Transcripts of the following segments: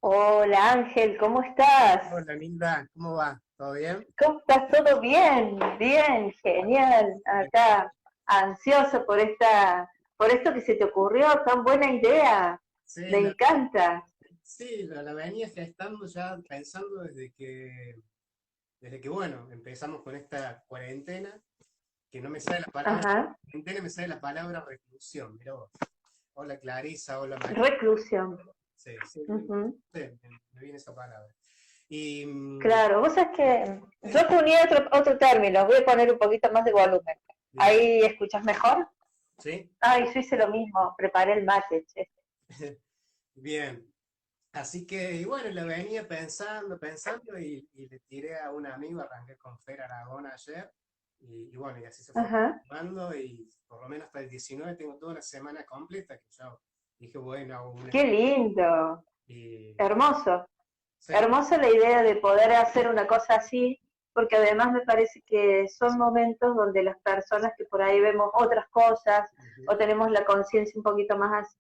Hola Ángel, ¿cómo estás? Hola Linda, ¿cómo va? ¿Todo bien? ¿Cómo estás? ¿Todo bien? Bien, genial. Acá, ansioso por esto que se te ocurrió, tan buena idea. Sí, Me encanta. la venía gestando ya pensando desde que, bueno, empezamos con esta cuarentena, que no me sale la palabra Ajá. cuarentena, me sale la palabra reclusión. Mirá vos. Hola Clarisa, hola María. Reclusión. Sí, sí, Ujú. sí, me viene esa palabra. Y Claro, vos sabés que yo uní otro término, voy a poner un poquito más de volumen. bien, ¿Ahí escuchas mejor? ¿sí? Ay, yo hice lo mismo, preparé el mate, che. Bien. Así que, y bueno, la venía pensando y le tiré a un amigo, arranqué con Fer Aragón ayer, y bueno, y así se fue Ajá. sumando, y por lo menos hasta el 19 tengo toda una semana completa, que yo dije, bueno, hago una, Qué lindo, y hermoso. sí, Hermosa la idea de poder hacer una cosa así, porque además me parece que son momentos donde las personas que por ahí vemos otras cosas ujú, o tenemos la conciencia un poquito más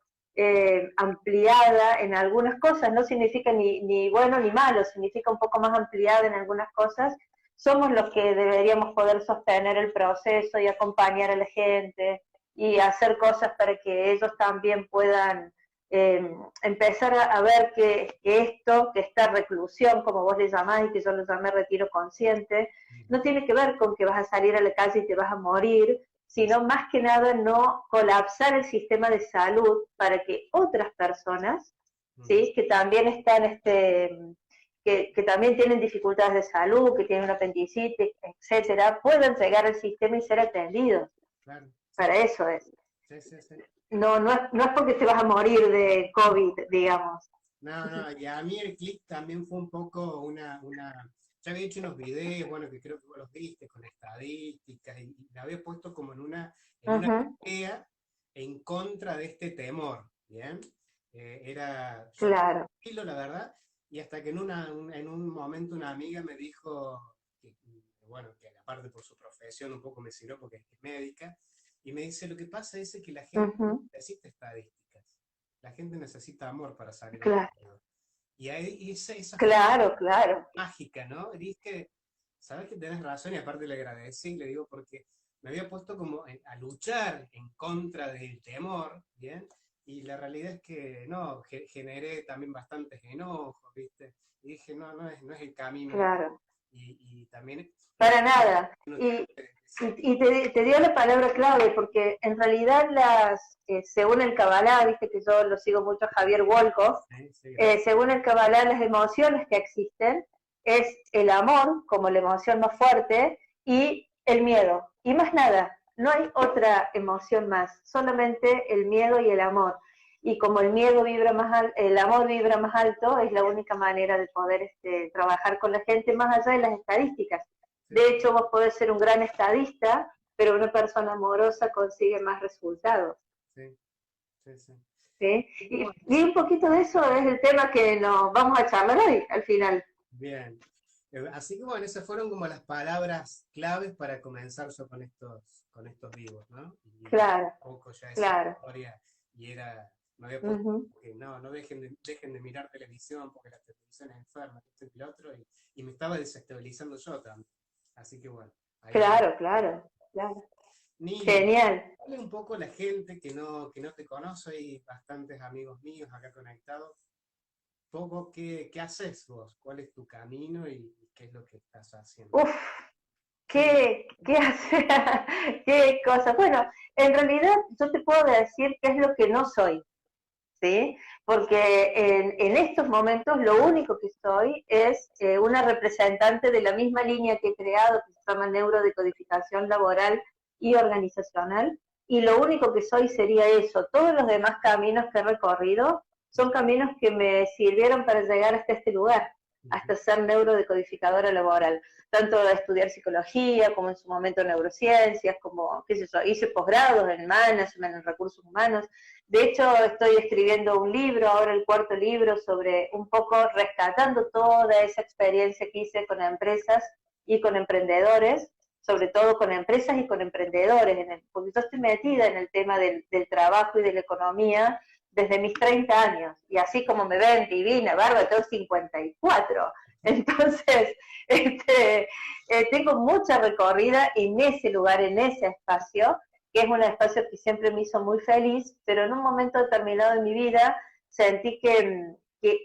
ampliada en algunas cosas, no significa ni bueno ni malo, significa un poco más ampliada en algunas cosas, somos los que deberíamos poder sostener el proceso y acompañar a la gente y hacer cosas para que ellos también puedan empezar a ver que esto, que esta reclusión, como vos le llamás y que yo lo llamé retiro consciente, no ujú, tiene que ver con que vas a salir a la calle y te vas a morir, sino más que nada no colapsar el sistema de salud para que otras personas, ujú, ¿sí? Que también están, que también tienen dificultades de salud, que tienen una apendicitis, etcétera, puedan llegar al sistema y ser atendidos. claro, sí, Para eso es. sí, sí, sí. No es porque te vas a morir de COVID, digamos. No, no, y a mí el click también fue un poco ya había hecho unos videos, bueno, que creo que vos los viste, con estadísticas, y la había puesto como en una Ujú. pelea en contra de este temor, ¿bien? Yo Claro. tranquilo, la verdad, y hasta que en un momento una amiga me dijo, bueno, que aparte por su profesión un poco me sirvió porque es médica, y me dice, lo que pasa es que la gente Ujú. necesita estadísticas. La gente necesita amor para salir a la Claro, vida. Y ahí esa frase claro, claro. mágica, ¿no? Y dije, sabes que tenés razón y aparte le agradecí, le digo, porque me había puesto como a luchar en contra del temor, ¿bien? Y la realidad es que no, generé también bastantes enojos, ¿viste? Y dije, no, no es el camino. Claro. Y también Para nada. no Y, decir, te dio la palabra clave, porque en realidad según el Kabbalah, viste que yo lo sigo mucho a Javier Wolkoff, sí, sí, gracias. según el Kabbalah, las emociones que existen es el amor como la emoción más fuerte y el miedo. Y más nada, no hay otra emoción más, solamente el miedo y el amor. Y como el miedo vibra el amor vibra más alto, es la única manera de poder trabajar con la gente más allá de las estadísticas. Sí, De hecho, vos podés ser un gran estadista, pero una persona amorosa consigue más resultados. sí, sí, sí. ¿Sí? Y Y, bueno, y un poquito de eso es el tema que nos vamos a charlar hoy, al final. bien. Así que bueno, esas fueron como las palabras claves para comenzar yo con estos vivos, ¿no? Y un Claro, poco ya esa claro. historia, y me había puesto Ujú. que no dejen de mirar televisión porque la televisión es enferma, que esto y lo otro, y me estaba desestabilizando yo también. Así que bueno, ahí vamos. Claro, claro, claro. Ni Genial. dale un poco a la gente que no te conoce, hay bastantes amigos míos acá conectados. Poco, ¿qué haces vos? ¿Cuál es tu camino y qué es lo que estás haciendo? Uf, qué hace, qué cosa. Bueno, en realidad yo te puedo decir qué es lo que no soy. ¿Sí? Porque en estos momentos lo único que soy es una representante de la misma línea que he creado, que se llama neurodecodificación laboral y organizacional, y lo único que soy sería eso. Todos los demás caminos que he recorrido son caminos que me sirvieron para llegar hasta este lugar, Ujú, hasta ser neurodecodificadora laboral, tanto de estudiar psicología, como en su momento neurociencias, como, qué sé yo, hice posgrados en management, en recursos humanos. De hecho, estoy escribiendo un libro, ahora el cuarto libro, sobre un poco rescatando toda esa experiencia que hice con empresas y con emprendedores, sobre todo con empresas y con emprendedores, porque yo estoy metida en el tema del trabajo y de la economía desde mis 30 años, y así como me ven divina, bárbara, tengo 54. Entonces, tengo mucha recorrida en ese lugar, en ese espacio, que es un espacio que siempre me hizo muy feliz, pero en un momento determinado de mi vida sentí que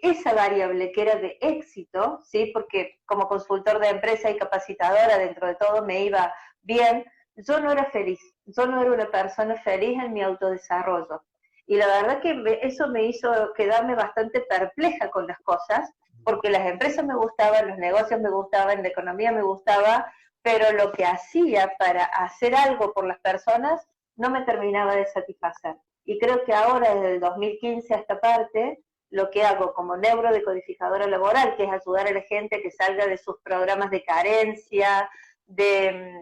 esa variable que era de éxito, ¿sí? Porque como consultor de empresa y capacitadora dentro de todo me iba bien, yo no era feliz, yo no era una persona feliz en mi autodesarrollo. Y la verdad que eso me hizo quedarme bastante perpleja con las cosas, porque las empresas me gustaban, los negocios me gustaban, la economía me gustaba, pero lo que hacía para hacer algo por las personas no me terminaba de satisfacer. Y creo que ahora, desde el 2015 a esta parte, lo que hago como neurodecodificadora laboral, que es ayudar a la gente a que salga de sus programas de carencia, de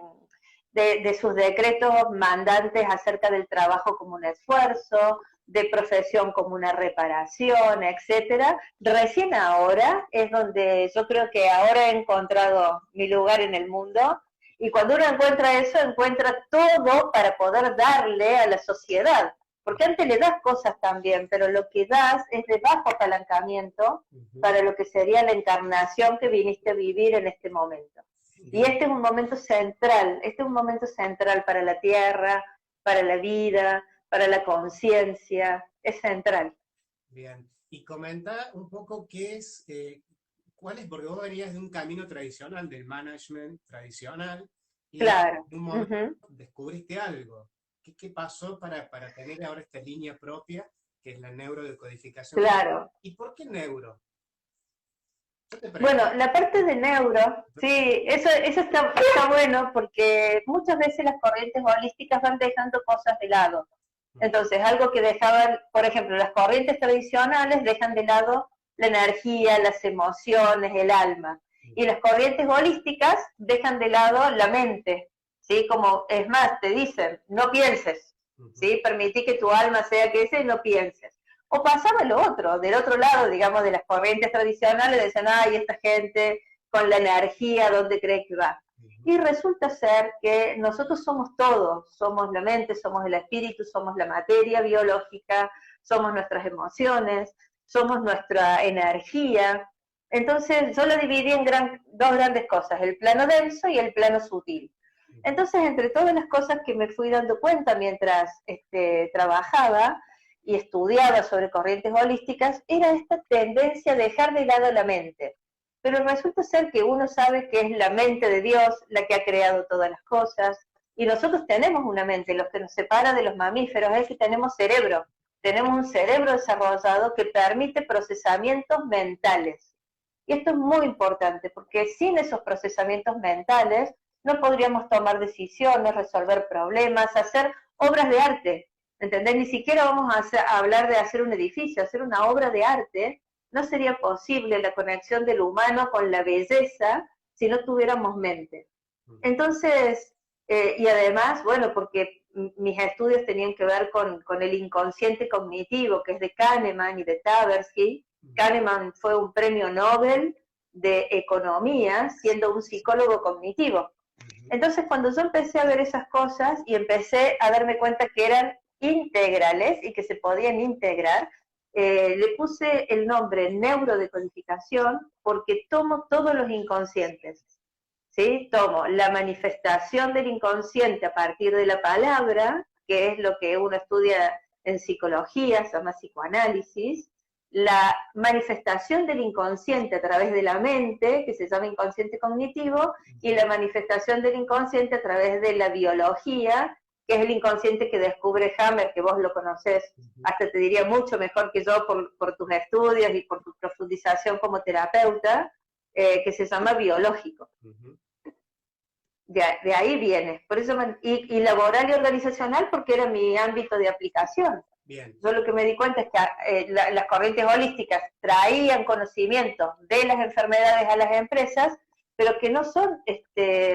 sus decretos mandantes acerca del trabajo como un esfuerzo, de profesión como una reparación, etcétera. Recién ahora es donde yo creo que ahora he encontrado mi lugar en el mundo, y cuando uno encuentra eso, encuentra todo para poder darle a la sociedad, porque antes le das cosas también, pero lo que das es de bajo apalancamiento para lo que sería la encarnación que viniste a vivir en este momento. Y este es un momento central, este es un momento central para la Tierra, para la vida, para la conciencia, es central. Bien, y comenta un poco cuál es, porque vos venías de un camino tradicional, del management tradicional, y Claro. en un momento descubriste algo. ¿Qué pasó para tener ahora esta línea propia, que es la neurodecodificación? Claro. ¿Y por qué neuro? Bueno, la parte de neuro, sí, eso está bueno, porque muchas veces las corrientes holísticas van dejando cosas de lado. Entonces, algo que dejaban, por ejemplo, las corrientes tradicionales dejan de lado la energía, las emociones, el alma. Y las corrientes holísticas dejan de lado la mente, ¿sí? Como, es más, te dicen, no pienses, ¿sí? Permití que tu alma sea que ese y no pienses. O pasaba lo otro, del otro lado, digamos, de las corrientes tradicionales, decían, ay, esta gente con la energía, ¿dónde cree que va? Y resulta ser que nosotros somos todos, somos la mente, somos el espíritu, somos la materia biológica, somos nuestras emociones, somos nuestra energía. Entonces yo lo dividí en dos grandes cosas, el plano denso y el plano sutil. Entonces, entre todas las cosas que me fui dando cuenta mientras trabajaba y estudiaba sobre corrientes holísticas, era esta tendencia a dejar de lado la mente. Pero resulta ser que uno sabe que es la mente de Dios la que ha creado todas las cosas, y nosotros tenemos una mente. Lo que nos separa de los mamíferos es que tenemos un cerebro desarrollado que permite procesamientos mentales. Y esto es muy importante, porque sin esos procesamientos mentales no podríamos tomar decisiones, resolver problemas, hacer obras de arte. ¿Entendés? Ni siquiera vamos a hablar de hacer un edificio, hacer una obra de arte. No sería posible la conexión del humano con la belleza si no tuviéramos mente. Entonces, y además, bueno, porque mis estudios tenían que ver con el inconsciente cognitivo, que es de Kahneman y de Tversky. Kahneman fue un premio Nobel de economía siendo un psicólogo cognitivo. Entonces, cuando yo empecé a ver esas cosas y empecé a darme cuenta que eran integrales y que se podían integrar, le puse el nombre neurodecodificación porque tomo todos los inconscientes, ¿sí? Tomo la manifestación del inconsciente a partir de la palabra, que es lo que uno estudia en psicología, se llama psicoanálisis, la manifestación del inconsciente a través de la mente, que se llama inconsciente cognitivo, y la manifestación del inconsciente a través de la biología, que es el inconsciente que descubre Hammer, que vos lo conocés, hasta te diría mucho mejor que yo por tus estudios y por tu profundización como terapeuta, que se llama biológico. De ahí viene. Por eso y laboral y organizacional porque era mi ámbito de aplicación. Bien. Yo lo que me di cuenta es que las corrientes holísticas traían conocimiento de las enfermedades a las empresas, pero que no son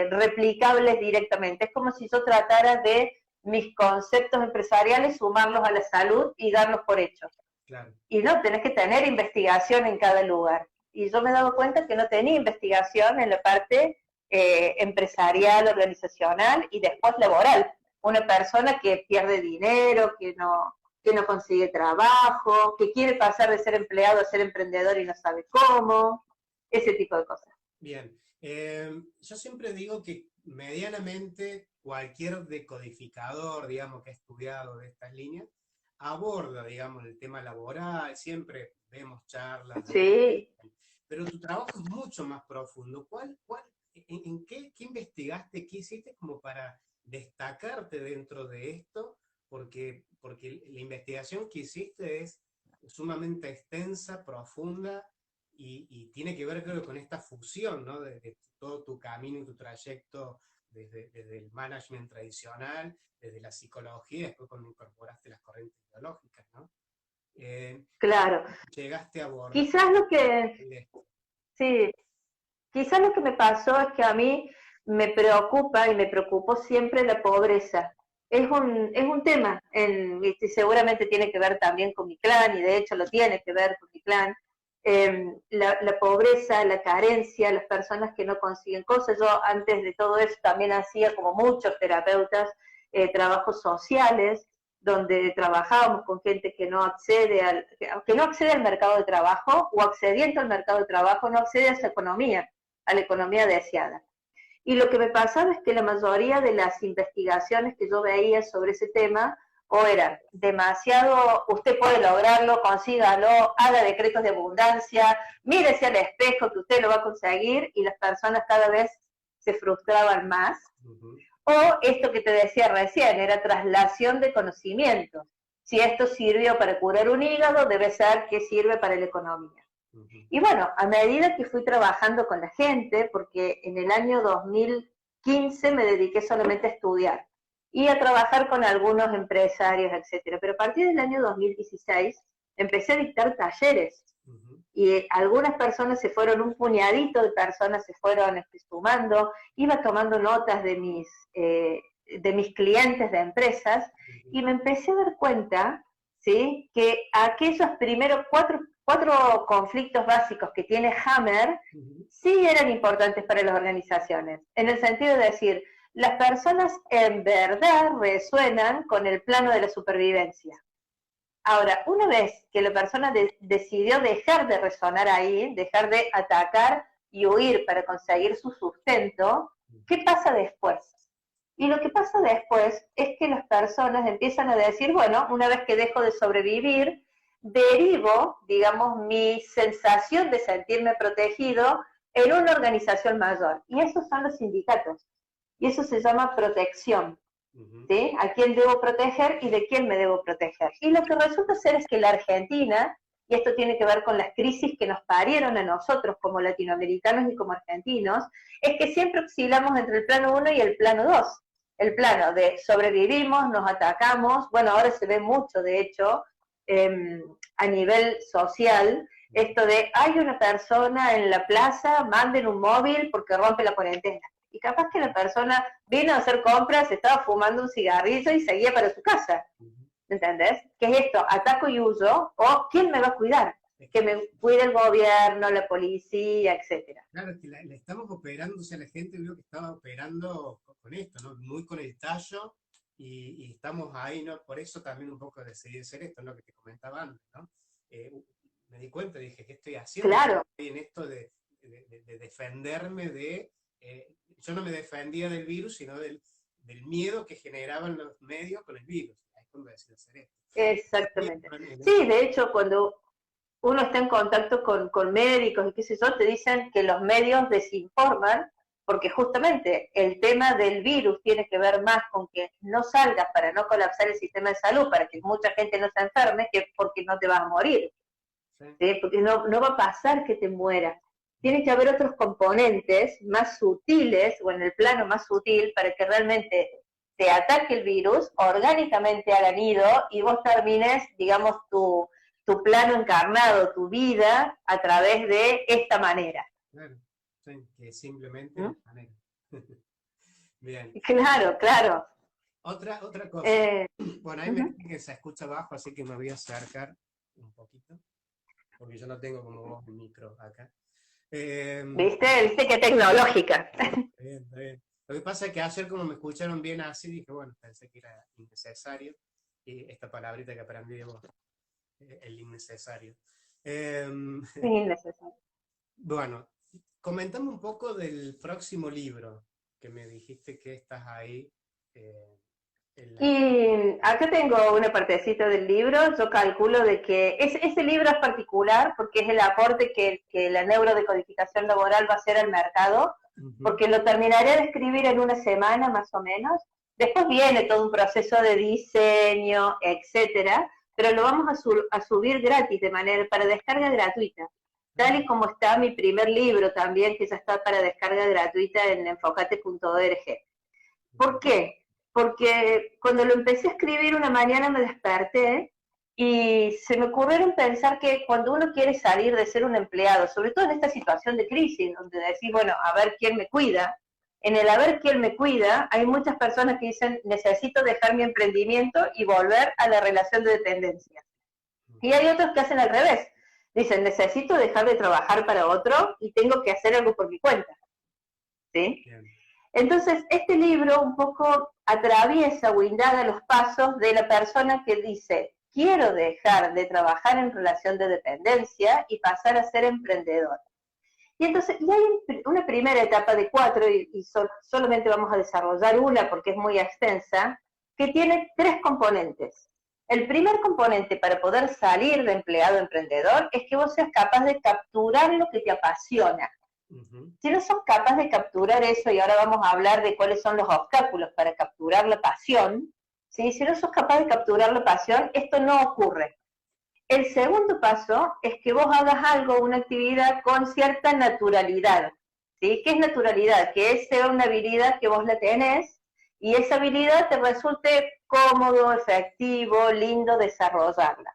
replicables directamente. Es como si yo tratara de mis conceptos empresariales, sumarlos a la salud y darlos por hechos. Claro. Y no, tenés que tener investigación en cada lugar. Y yo me he dado cuenta que no tenía investigación en la parte empresarial, organizacional y después laboral. Una persona que pierde dinero, que no que no consigue trabajo, que quiere pasar de ser empleado a ser emprendedor y no sabe cómo, ese tipo de cosas. Bien. Yo siempre digo que medianamente cualquier decodificador, digamos, que ha estudiado de estas líneas, aborda, digamos, el tema laboral, siempre vemos charlas, Sí. pero tu trabajo es mucho más profundo. En qué investigaste, qué hiciste como para destacarte dentro de esto? Porque la investigación que hiciste es sumamente extensa, profunda, y tiene que ver, creo, con esta fusión, ¿no? De todo tu camino y tu trayecto desde el management tradicional, desde la psicología, después cuando incorporaste las corrientes biológicas, ¿no? ¿Cómo Claro. llegaste a abordar Quizás lo que, esto? sí, quizás lo que me pasó es que a mí me preocupa y me preocupó siempre la pobreza. Es un tema, y seguramente tiene que ver también con mi clan, y de hecho lo tiene que ver con mi clan. La pobreza, la carencia, las personas que no consiguen cosas. Yo antes de todo eso también hacía, como muchos terapeutas, trabajos sociales, donde trabajábamos con gente que no accede al mercado de trabajo, o accediendo al mercado de trabajo no accede a esa economía, a la economía deseada. Y lo que me pasaba es que la mayoría de las investigaciones que yo veía sobre ese tema o eran demasiado, usted puede lograrlo, consígalo, haga decretos de abundancia, mírese al espejo que usted lo va a conseguir, y las personas cada vez se frustraban más. Ujú, O esto que te decía recién, era traslación de conocimientos. Si esto sirvió para curar un hígado, debe ser que sirve para la economía. ujú, Y bueno, a medida que fui trabajando con la gente, porque en el año 2015 me dediqué solamente a estudiar y a trabajar con algunos empresarios, etcétera. Pero a partir del año 2016 empecé a dictar talleres, ujú, y algunas personas se fueron, un puñadito de personas se fueron sumando, iba tomando notas de mis clientes de empresas, ujú, y me empecé a dar cuenta, ¿sí?, que aquellos primeros cuatro conflictos básicos que tiene Hammer ujú. sí eran importantes para las organizaciones, en el sentido de decir, las personas en verdad resuenan con el plano de la supervivencia. Ahora, una vez que la persona decidió dejar de resonar ahí, dejar de atacar y huir para conseguir su sustento, ¿qué pasa después? Y lo que pasa después es que las personas empiezan a decir, bueno, una vez que dejo de sobrevivir, derivo, digamos, mi sensación de sentirme protegido en una organización mayor. Y esos son los sindicatos. Y eso se llama protección. Ujú. ¿Sí? ¿A quién debo proteger y de quién me debo proteger? Y lo que resulta ser es que la Argentina, y esto tiene que ver con las crisis que nos parieron a nosotros como latinoamericanos y como argentinos, es que siempre oscilamos entre el plano 1 y el plano 2. El plano de sobrevivimos, nos atacamos, bueno, ahora se ve mucho, de hecho, a nivel social, esto de hay una persona en la plaza, manden un móvil porque rompe la cuarentena. Y capaz que la persona vino a hacer compras, estaba fumando un cigarrillo y seguía para su casa. Ujú. ¿Entendés? ¿Qué es esto? ¿Ataco y huyo? ¿O quién me va a cuidar? Es Que que, me cuide el gobierno, la policía, etcétera. claro, es que la estamos operando, o sea, la gente vio que estaba operando con esto, ¿no? Muy con el tallo, y estamos ahí, ¿no? Por eso también un poco decidí hacer esto, ¿no? Que te comentaba antes, ¿no? Me di cuenta, dije, ¿qué estoy haciendo? Claro, Estoy en esto de defenderme yo no me defendía del virus, sino del miedo que generaban los medios con el virus. Ahí es cuando decidí hacer esto. Sí, exactamente. bueno, en Sí, eso. de hecho, cuando uno está en contacto con médicos y qué sé yo, te dicen que los medios desinforman, porque justamente el tema del virus tiene que ver más con que no salgas para no colapsar el sistema de salud, para que mucha gente no se enferme, que porque no te vas a morir. Sí. ¿Sí? Porque no va a pasar que te mueras. Tiene que haber otros componentes más sutiles, o en el plano más sutil, para que realmente te ataque el virus, orgánicamente haga nido, y vos termines, digamos, tu plano encarnado, tu vida, a través de esta manera. Claro, sí, que simplemente ¿Mm? de manera. Bien. Claro, claro. Otra cosa. Eh, Bueno, ahí me uh-huh. dicen que se escucha bajo, así que me voy a acercar un poquito, porque yo no tengo como vos un micro acá. ¿Viste? ¿Viste qué tecnológica? Bien, está bien. Lo que pasa es que ayer, como me escucharon bien así, dije, bueno, pensé que era innecesario. y esta palabrita que aprendí de vos, el innecesario. Innecesario. Bueno, comentame un poco del próximo libro, que me dijiste que estás ahí en la... Y acá tengo una partecita del libro. Yo calculo de que ese libro es particular porque es el aporte que la neurodecodificación laboral va a hacer al mercado, Ujú. porque lo terminaré de escribir en una semana más o menos. Después viene todo un proceso de diseño, etcétera, pero lo vamos a subir gratis de manera para descarga gratuita, tal y como está mi primer libro también, que ya está para descarga gratuita en enfocate.org. ¿Por qué? Porque cuando lo empecé a escribir una mañana me desperté y se me ocurrieron pensar que cuando uno quiere salir de ser un empleado, sobre todo en esta situación de crisis, donde decís, bueno, a ver quién me cuida, en el a ver quién me cuida, hay muchas personas que dicen, necesito dejar mi emprendimiento y volver a la relación de dependencia. Y hay otros que hacen al revés. Dicen, necesito dejar de trabajar para otro y tengo que hacer algo por mi cuenta. ¿Sí? Bien. Entonces, este libro un poco atraviesa o indaga los pasos de la persona que dice, quiero dejar de trabajar en relación de dependencia y pasar a ser emprendedor. Y entonces, y hay una primera etapa de 4, solamente vamos a desarrollar una porque es muy extensa, que tiene 3 componentes. El primer componente para poder salir de empleado a emprendedor es que vos seas capaz de capturar lo que te apasiona. Si no sos capaz de capturar eso, y ahora vamos a hablar de cuáles son los obstáculos para capturar la pasión, ¿sí? Si no sos capaz de capturar la pasión, esto no ocurre. El segundo paso es que vos hagas algo, una actividad con cierta naturalidad. ¿Sí? ¿Qué es naturalidad? Que sea una habilidad que vos la tenés y esa habilidad te resulte cómodo, efectivo, lindo desarrollarla.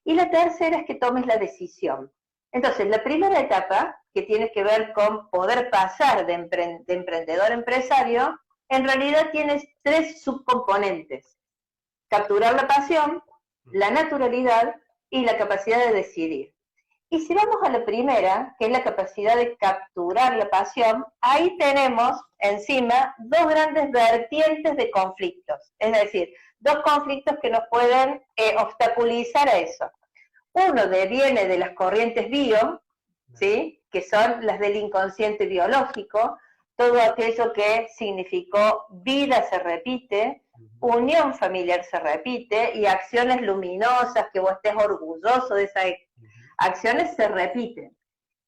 Y la tercera es que tomes la decisión. Entonces, la primera etapa, que tiene que ver con poder pasar de emprendedor a empresario, en realidad tienes 3 subcomponentes. Capturar la pasión, la naturalidad y la capacidad de decidir. Y si vamos a la primera, que es la capacidad de capturar la pasión, ahí tenemos encima 2 grandes vertientes de conflictos. Es decir, 2 conflictos que nos pueden obstaculizar a eso. Uno viene de las corrientes bio, ¿sí? Que son las del inconsciente biológico, todo aquello que significó vida se repite, unión familiar se repite y acciones luminosas, que vos estés orgulloso de esas acciones, se repiten.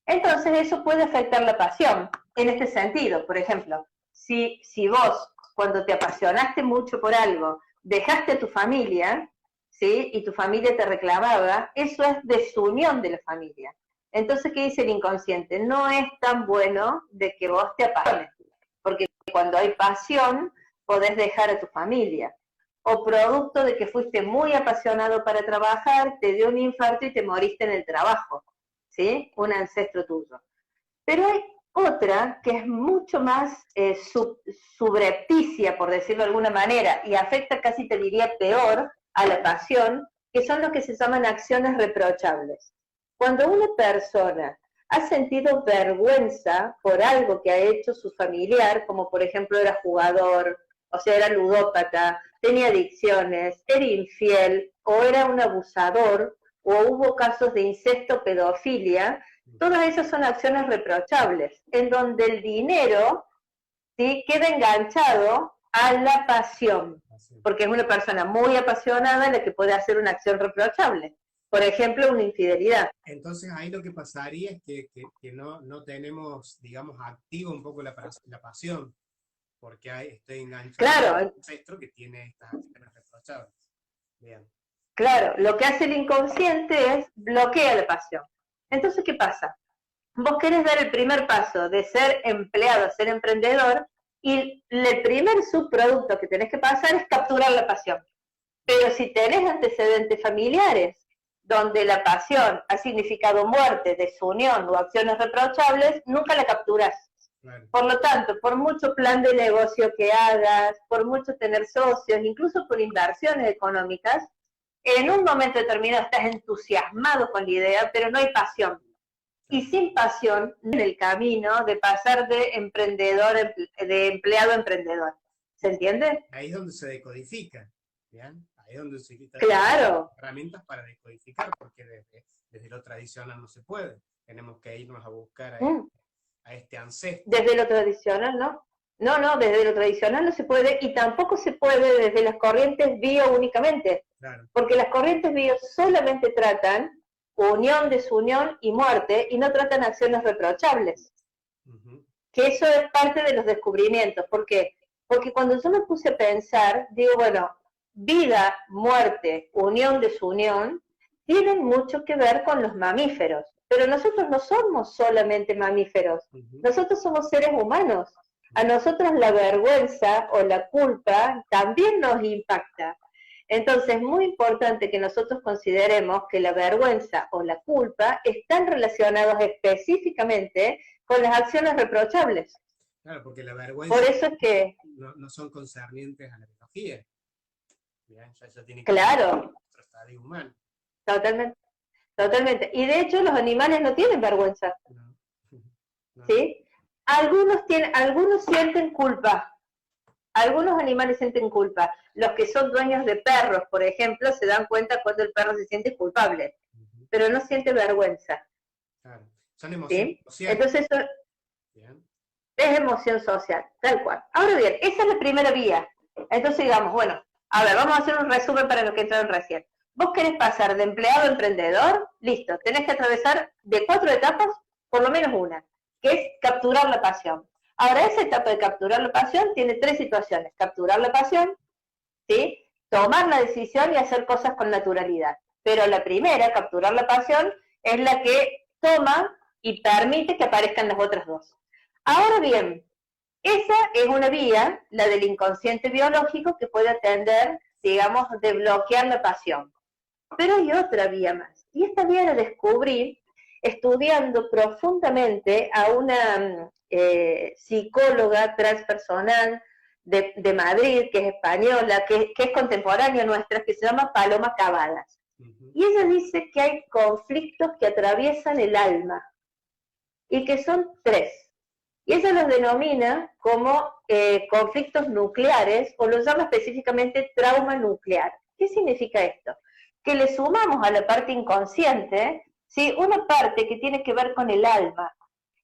Entonces eso puede afectar la pasión en este sentido. Por ejemplo, si vos cuando te apasionaste mucho por algo, dejaste a tu familia, ¿sí? Y tu familia te reclamaba, eso es desunión de la familia. Entonces, ¿qué dice el inconsciente? No es tan bueno de que vos te apasiones, porque cuando hay pasión, podés dejar a tu familia. O producto de que fuiste muy apasionado para trabajar, te dio un infarto y te moriste en el trabajo, ¿sí? Un ancestro tuyo. Pero hay otra que es mucho más subrepticia, por decirlo de alguna manera, y afecta casi te diría peor a la pasión, que son lo que se llaman acciones reprochables. Cuando una persona ha sentido vergüenza por algo que ha hecho su familiar, como por ejemplo era jugador, o sea, era ludópata, tenía adicciones, era infiel, o era un abusador, o hubo casos de incesto, pedofilia, todas esas son acciones reprochables, en donde el dinero, ¿sí?, queda enganchado a la pasión, porque es una persona muy apasionada la que puede hacer una acción reprochable. Por ejemplo, una infidelidad. Entonces ahí lo que pasaría es que no tenemos, digamos, activo un poco la pasión, porque estoy enganchado a Claro, un ancestro que tiene estas acciones reprochables. Bien. claro, lo que hace el inconsciente es bloquea la pasión. Entonces, ¿qué pasa? Vos querés dar el primer paso de ser empleado a ser emprendedor y el primer subproducto que tenés que pasar es capturar la pasión. Pero si tenés antecedentes familiares donde la pasión ha significado muerte, desunión o acciones reprochables, nunca la capturás. Claro. Por lo tanto, por mucho plan de negocio que hagas, por mucho tener socios, incluso por inversiones económicas, en un momento determinado estás entusiasmado con la idea, pero no hay pasión. Y sin pasión en el camino de pasar de empleado a emprendedor. ¿Se entiende? Ahí es donde se decodifica. ¿Bien? Ahí es donde se necesitan claro. herramientas para descodificar, porque desde lo tradicional no se puede. Tenemos que irnos a buscar Mm. a este ancestro. Desde lo tradicional, ¿no? No, no, desde lo tradicional no se puede y tampoco se puede desde las corrientes bio únicamente, Claro. porque las corrientes bio solamente tratan unión, desunión y muerte y no tratan acciones reprochables. Que eso es parte de los descubrimientos. ¿Por qué? Porque cuando yo me puse a pensar, digo, bueno, vida, muerte, unión, desunión, tienen mucho que ver con los mamíferos. Pero nosotros no somos solamente mamíferos, nosotros somos seres humanos. A nosotros la vergüenza o la culpa también nos impacta. Entonces es muy importante que nosotros consideremos que la vergüenza o la culpa están relacionados específicamente con las acciones reprochables. Claro, porque la vergüenza por eso es que no son concernientes a la biología. Ya tiene que claro, ver con nuestro estadio humano. totalmente, totalmente. Y de hecho los animales no tienen vergüenza. No. ¿Sí? Algunos sienten culpa. Algunos animales sienten culpa. Los que son dueños de perros, por ejemplo, se dan cuenta cuando el perro se siente culpable, pero no siente vergüenza. Claro. Son emociones. ¿Sí? Entonces eso bien. Es emoción social, tal cual. Ahora bien, esa es la primera vía. Entonces digamos, bueno, a ver, vamos a hacer un resumen para los que entraron recién. Vos querés pasar de empleado a emprendedor, listo, tenés que atravesar de 4 etapas, por lo menos una, que es capturar la pasión. Ahora, esa etapa de capturar la pasión tiene 3 situaciones. Capturar la pasión, ¿sí? Tomar la decisión y hacer cosas con naturalidad. Pero la primera, capturar la pasión, es la que toma y permite que aparezcan las otras dos. Ahora bien, esa es una vía, la del inconsciente biológico, que puede atender, digamos, de bloquear la pasión. Pero hay otra vía más. Y esta vía la descubrí estudiando profundamente a una psicóloga transpersonal de Madrid, que es española, que es contemporánea nuestra, que se llama Paloma Cavadas. Y ella dice que hay conflictos que atraviesan el alma y que son 3. Y ella los denomina como conflictos nucleares o los llama específicamente trauma nuclear. ¿Qué significa esto? Que le sumamos a la parte inconsciente, ¿sí?, una parte que tiene que ver con el alma.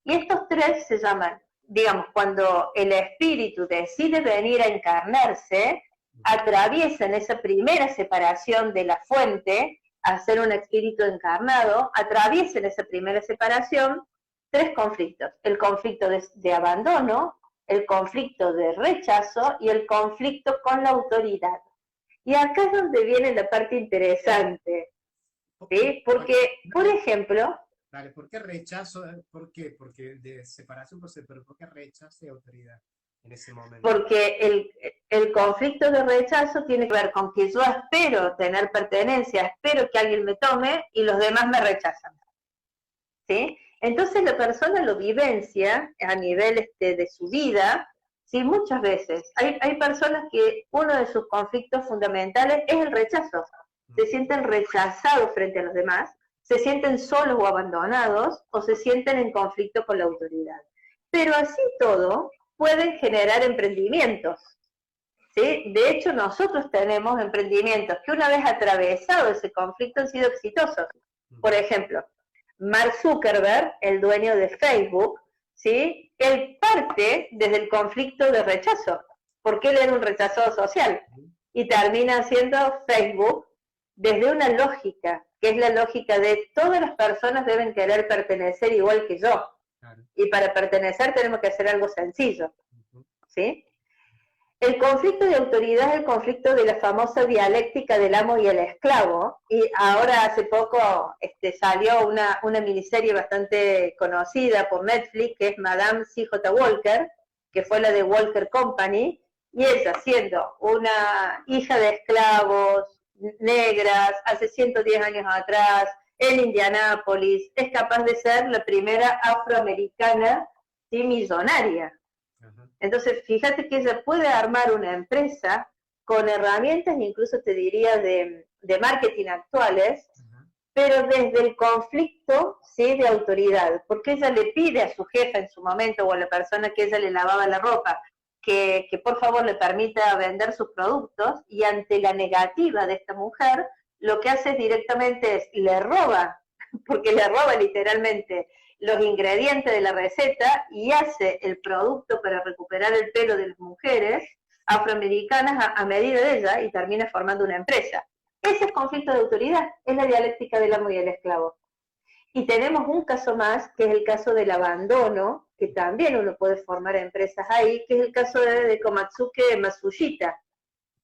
Y estos 3 se llaman, digamos, cuando el espíritu decide venir a encarnarse, atraviesan esa primera separación de la fuente, a ser un espíritu encarnado, atraviesan esa primera separación, 3 conflictos. El conflicto de abandono, el conflicto de rechazo y el conflicto con la autoridad. Y acá es donde viene la parte interesante, ¿sí? Porque, por ejemplo... Vale, ¿por qué rechazo? ¿Por qué? Porque de separación, pero ¿por qué rechazo y autoridad en ese momento? Porque el conflicto de rechazo tiene que ver con que yo espero tener pertenencia, espero que alguien me tome y los demás me rechazan, ¿sí? Entonces la persona lo vivencia a nivel de su vida, ¿sí? Muchas veces. Hay personas que uno de sus conflictos fundamentales es el rechazo. Se sienten rechazados frente a los demás, se sienten solos o abandonados, o se sienten en conflicto con la autoridad. Pero así todo, pueden generar emprendimientos, ¿sí? De hecho, nosotros tenemos emprendimientos que una vez atravesado ese conflicto han sido exitosos. Por ejemplo, Mark Zuckerberg, el dueño de Facebook, ¿sí?, él parte desde el conflicto de rechazo, porque él era un rechazado social, y termina haciendo Facebook desde una lógica, que es la lógica de todas las personas deben querer pertenecer igual que yo, y para pertenecer tenemos que hacer algo sencillo, ¿sí? El conflicto de autoridad es el conflicto de la famosa dialéctica del amo y el esclavo, y ahora hace poco salió una miniserie bastante conocida por Netflix, que es Madame C.J. Walker, que fue la de Walker Company, y ella, siendo una hija de esclavos negras, hace 110 años atrás, en Indianápolis, es capaz de ser la primera afroamericana, ¿sí?, millonaria. Entonces, fíjate que ella puede armar una empresa con herramientas, incluso te diría, de marketing actuales, pero desde el conflicto, ¿sí?, de autoridad, porque ella le pide a su jefa en su momento, o a la persona que ella le lavaba la ropa, que por favor le permita vender sus productos, y ante la negativa de esta mujer, lo que hace directamente es, le roba, porque le roba literalmente los ingredientes de la receta y hace el producto para recuperar el pelo de las mujeres afroamericanas a medida de ella, y termina formando una empresa. Ese es conflicto de autoridad, es la dialéctica del amo y el esclavo. Y tenemos un caso más, que es el caso del abandono, que también uno puede formar empresas ahí, que es el caso de Komatsuke Matsushita.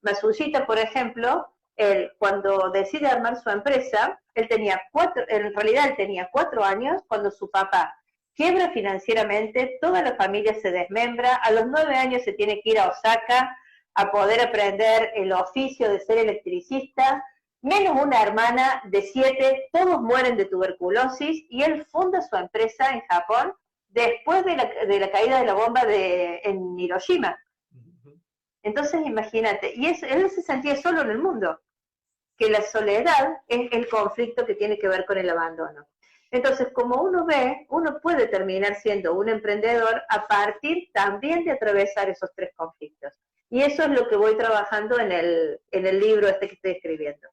Matsushita, por ejemplo, él, cuando decide armar su empresa, en realidad él tenía 4 años cuando su papá quiebra financieramente, toda la familia se desmembra, a los 9 años se tiene que ir a Osaka a poder aprender el oficio de ser electricista, menos una hermana de 7, todos mueren de tuberculosis, y él funda su empresa en Japón después de la caída de la bomba en Hiroshima. Entonces imagínate, y él se sentía solo en el mundo, que la soledad es el conflicto que tiene que ver con el abandono. Entonces, como uno ve, uno puede terminar siendo un emprendedor a partir también de atravesar esos 3 conflictos. Y eso es lo que voy trabajando en el libro este que estoy escribiendo.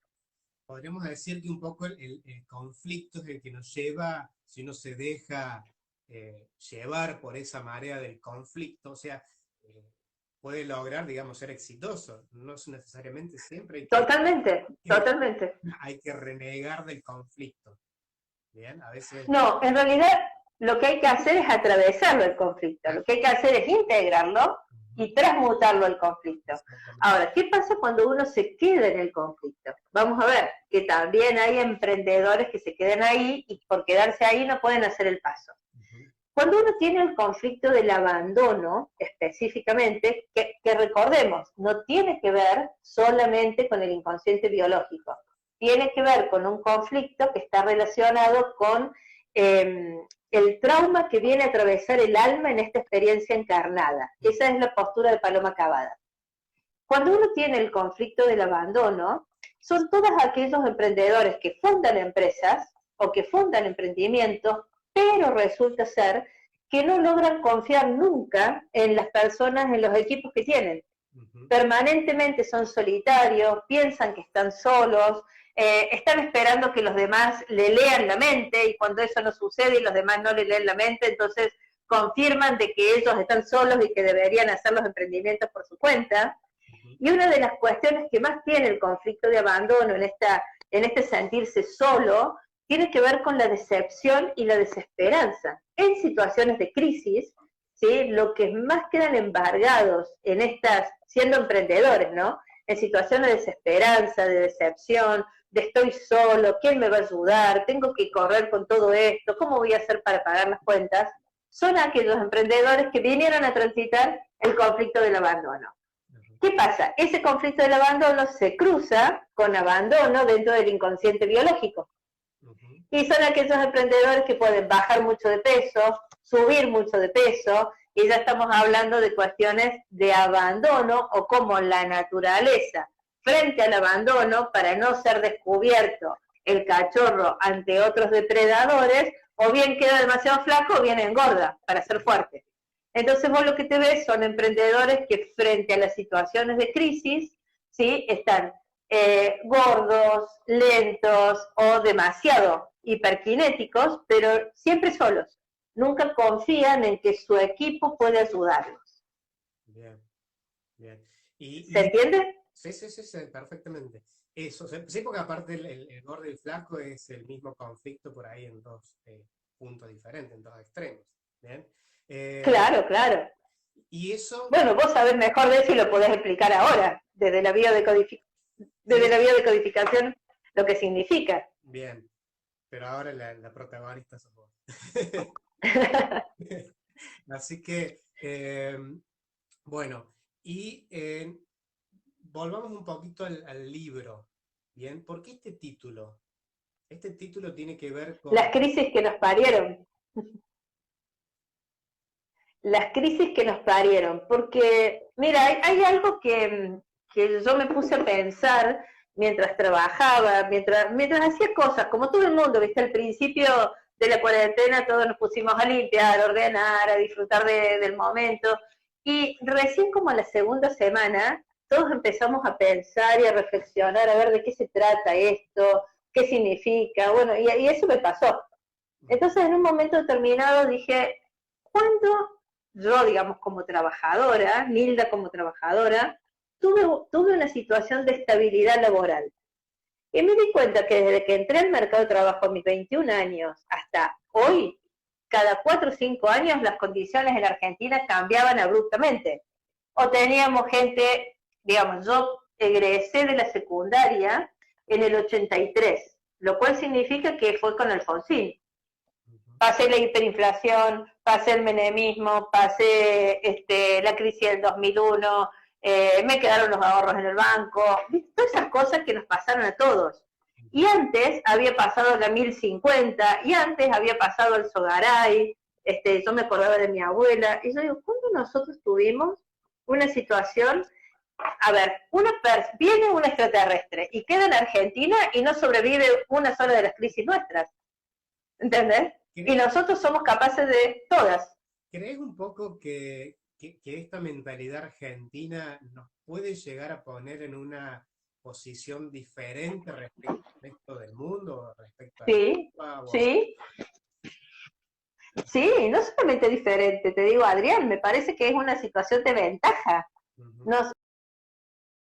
Podríamos decir que un poco el conflicto es el que nos lleva, si uno se deja llevar por esa marea del conflicto, o sea, puede lograr, digamos, ser exitoso. No es necesariamente siempre. Totalmente. Hay que renegar del conflicto. Bien, a veces. No, en realidad lo que hay que hacer es atravesarlo el conflicto. Lo que hay que hacer es integrarlo y transmutarlo el conflicto. Ahora, ¿qué pasa cuando uno se queda en el conflicto? Vamos a ver, que también hay emprendedores que se quedan ahí y por quedarse ahí no pueden hacer el paso. Cuando uno tiene el conflicto del abandono, específicamente, que recordemos, no tiene que ver solamente con el inconsciente biológico, tiene que ver con un conflicto que está relacionado con el trauma que viene a atravesar el alma en esta experiencia encarnada. Esa es la postura de Paloma Cavada. Cuando uno tiene el conflicto del abandono, son todos aquellos emprendedores que fundan empresas o que fundan emprendimientos, pero resulta ser que no logran confiar nunca en las personas, en los equipos que tienen. Permanentemente son solitarios, piensan que están solos, están esperando que los demás le lean la mente, y cuando eso no sucede y los demás no le leen la mente, entonces confirman de que ellos están solos y que deberían hacer los emprendimientos por su cuenta. Y una de las cuestiones que más tiene el conflicto de abandono en este sentirse solo, tiene que ver con la decepción y la desesperanza. En situaciones de crisis, ¿sí?, lo que más quedan embargados en estas, siendo emprendedores, ¿no?, en situaciones de desesperanza, de decepción, de estoy solo, ¿quién me va a ayudar? Tengo que correr con todo esto, ¿cómo voy a hacer para pagar las cuentas? Son aquellos emprendedores que vinieron a transitar el conflicto del abandono. ¿Qué pasa? Ese conflicto del abandono se cruza con abandono dentro del inconsciente biológico. Y son aquellos emprendedores que pueden bajar mucho de peso, subir mucho de peso, y ya estamos hablando de cuestiones de abandono, o como la naturaleza, frente al abandono, para no ser descubierto el cachorro ante otros depredadores, o bien queda demasiado flaco o bien engorda para ser fuerte. Entonces vos lo que te ves son emprendedores que frente a las situaciones de crisis, ¿sí?, están gordos, lentos o demasiado hiperkinéticos, pero siempre solos. Nunca confían en que su equipo puede ayudarlos. Bien. ¿Se entiende? Sí, perfectamente. Eso, sí, porque aparte el gordo y el flaco es el mismo conflicto por ahí en 2 puntos diferentes, en 2 extremos. ¿Bien? Claro. Y eso. Bueno, vos sabés mejor de eso y lo podés explicar ahora, desde la biodecodificación, lo que significa. Bien, pero ahora la protagonista sos vos. Así que, bueno, y volvamos un poquito al libro. Bien, ¿por qué este título? Este título tiene que ver con. Las crisis que nos parieron. Las crisis que nos parieron, porque, mira, hay algo que yo me puse a pensar mientras trabajaba, mientras hacía cosas, como todo el mundo, ¿viste? Al principio de la cuarentena todos nos pusimos a limpiar, a ordenar, a disfrutar del momento, Y recién como a la segunda semana, todos empezamos a pensar y a reflexionar, a ver de qué se trata esto, qué significa, bueno, y eso me pasó. Entonces, en un momento determinado dije, ¿cuándo yo, digamos, como trabajadora, Nilda como trabajadora, tuve una situación de estabilidad laboral? Y me di cuenta que desde que entré al mercado de trabajo a mis 21 años hasta hoy, cada 4 o 5 años las condiciones en la Argentina cambiaban abruptamente. O teníamos gente, digamos, yo egresé de la secundaria en el 83, lo cual significa que fue con Alfonsín. Pasé la hiperinflación, pasé el menemismo, pasé la crisis del 2001, me quedaron los ahorros en el banco, todas esas cosas que nos pasaron a todos. Y antes había pasado la 1050, y antes había pasado el Sogaray, yo me acordaba de mi abuela, y yo digo, ¿cuándo nosotros tuvimos una situación? A ver, viene un extraterrestre y queda en Argentina y no sobrevive una sola de las crisis nuestras, ¿entendés? Y nosotros somos capaces de todas. ¿Crees un poco que esta mentalidad argentina nos puede llegar a poner en una posición diferente respecto al resto del mundo, respecto a Sí, Europa? sí. Sí, no solamente diferente, te digo, Adrián, me parece que es una situación de ventaja. No